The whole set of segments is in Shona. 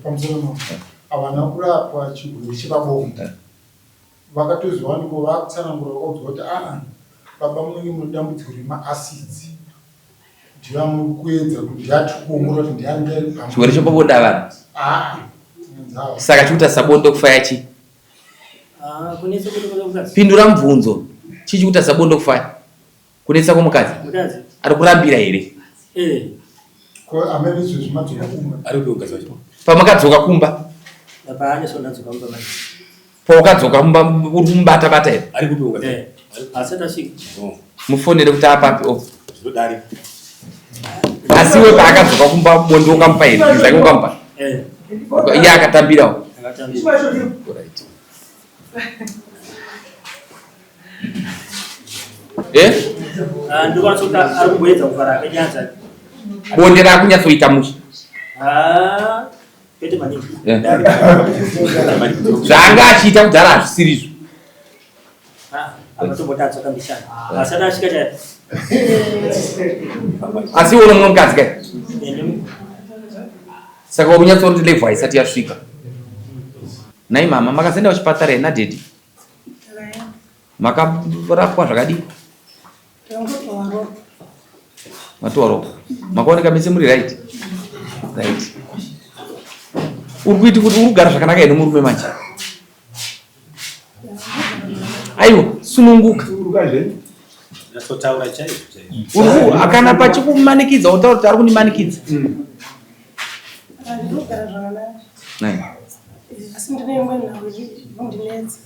pamusoro avana kurapwa chiguru chepabonde vakatozwa ndiko vakutsanangura vaudzwa kuti baba munenge mune dambudziko remaasids ndiva muri kuedza kuti ndati kuongorora kuti ndiani chiguru chepabonde avana saka chikuita sabonde kufa yachi pindura mubvunzo chichikuita sabonde kufa kunetsa kwomukadzi ari kurambira here pamakadzoka kumba paukadzoka kumba uri kumubata-bata here mufonere kuti apapi asi iwe paakadzoka kumba bonde ukamupa here zvake ukamupa iye akatambirawo bonde rakunyatsoita Mushe zvanga achiita kudhara hazvisirizvo asi uno mumwe mukadzi kai saka wakunyatsoti levhu haisati yasvika nai mama makazoenda kuchipatara here nadhedhi makarapwa zvakadii matowa ropa makaoneka mese muri right uri kuiti kuti uri kugara zvakanaka here murume manje aiwa sununguka akana pachikumanikidza utaura kuti ari kundimanikidza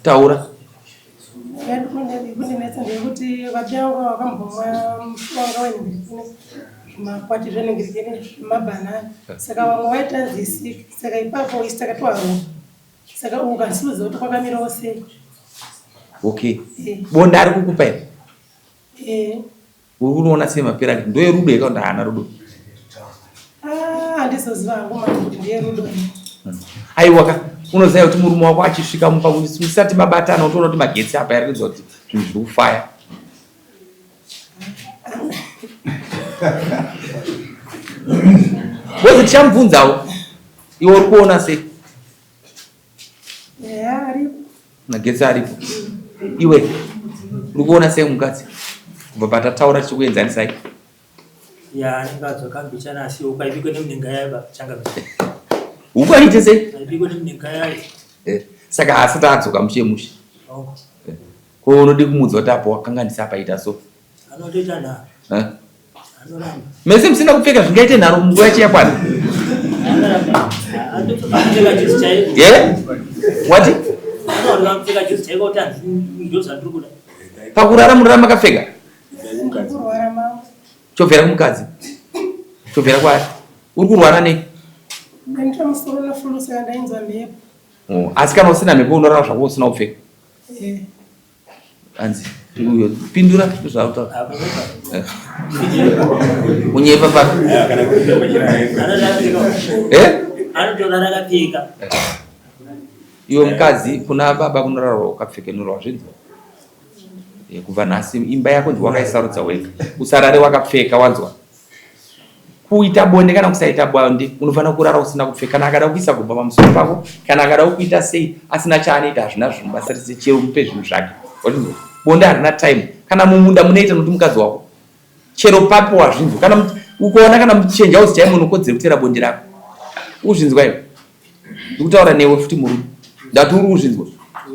taura makwati zvenengirikene mabanana saka vamwe vaitanzisi saka ipapo isitakatwaro saka ukasiudza kuti kwakamirawo sei okay bonde ari kukupa here uri kunoona sei mapira ndoerudo yakaunda haana rudo handizoziva hangu mani kuti ndeyerudo aiwaka unoziva kuti murume wako achisvika mupa kuti musati mabatana utoona kuti magetsi apa yari kuziva kuti zvinhu zviri kufaya bozi tichamubvunzawo iwe uri kuona sei magetsi aripo iwe uri kuona sei mukadzi kubva patataura tichikuenzanisai ukaite sei saka asati adzoka Mushe Mushe ko unodi kumudza kuti apo wakanganisa apaita so mese musina kupfeka zvingaite nharo munguva chiyakwana wati pakurara murara makapfeka chobvera kumukadzi chobvera kwari uri kurwara nei asi kana usina mhepo unorara zvako usina kupfeka anzi pindura zvautaura unyepa pa iwe mukadzi kuna baba kunorara ukapfeka norwa zvinzi kubva nhasi imba yako ndiwakaisarudza wega usarare wakapfeka wanzwa kuita bonde kana kusaita bonde unofanira kurara usina kupfeka kana akada kuisa gomba pamusoro pako kana akada kuita sei asina chaanoita hazvina zvinhu basa rese chero mupe zvinhu zvake bonde harina time kana mumunda munoita nokuti mukadzi wako chero papo wazvinzwa kana ukaona kana muchenja uzi chai munokodzera kutera bonde rako uzvinzwa iwe ndikutaura newe futi murume ndati uri kuzvinzwa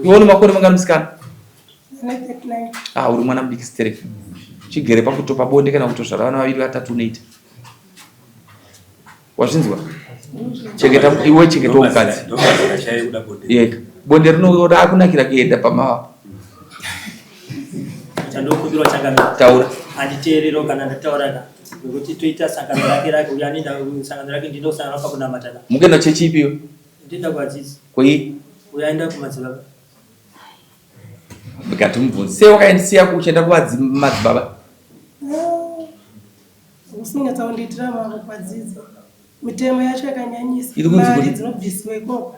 ione makore mangani musikana uri mwana mudiki stereki chigere pakutopa bonde kana kutozvara vana vaviri vatatu unoita wazvinzwa iwe chengetawo mukadzi yeka bonde rakunakira kuenda pamava taura handiteerero kana ndatauraka nokuti toita sangano rake uyo anoenda sangano rake ndinosangana pakunamatana mungenda chechipiwo ndinda kwadzidzi kwei uyo aenda kumadzibaba mukati mubvunzi sei wakaendisiya kuchienda kumadzibaba usinyatsaundiitira mavo kwadzidzi mitemo yacho yakanyanyisa mari dzinobvisiwa ikoko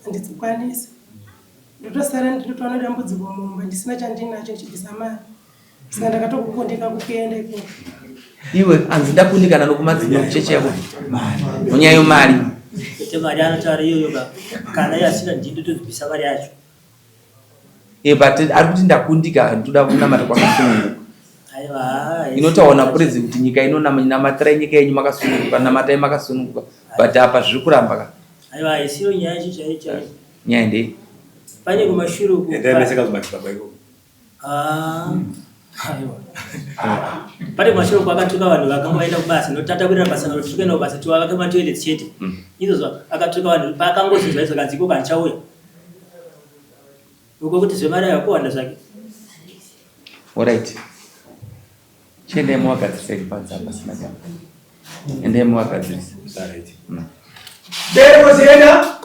handizikwanisi ndotosara nditotoona dambudziko mumba ndisina chandinacho nchibvisa mari saka ndakatokukundika kukuenda ikoko iwe hanzi ndakundikana nokumadzibaba kucheche yako nonyaya yemari chete mari anotaura iyoyo kana yasina ndindo tozibvisa mari yacho. But ari kuti ndakundika ndoda kunamata kwakasununguka. Aiwa, Inotaona kuredze kuti nyika inonamatira nyika yenyu makasununguka, namatai makasununguka, but apa zviri kuramba ka. Aiwa, isiyo nyaya yacho chaicho. Nyaya ndei. Pane kumashure uku. Ndameseka kubata baba iko. Aiwa. Pane kumashure uku akatuka vanhu vakanga vaenda kubasa notata kuenda basa notuke no basa tu vakama toilet chete. Izvo akatuka vanhu pakangozizwa izvo kanziko kanchauya. Uko kuti zvemari yakuwanda zvake. Alright. Chende mwakadzisa ipanzapa sina jambo. Ende mwakadzisa. Alright. Dero zienda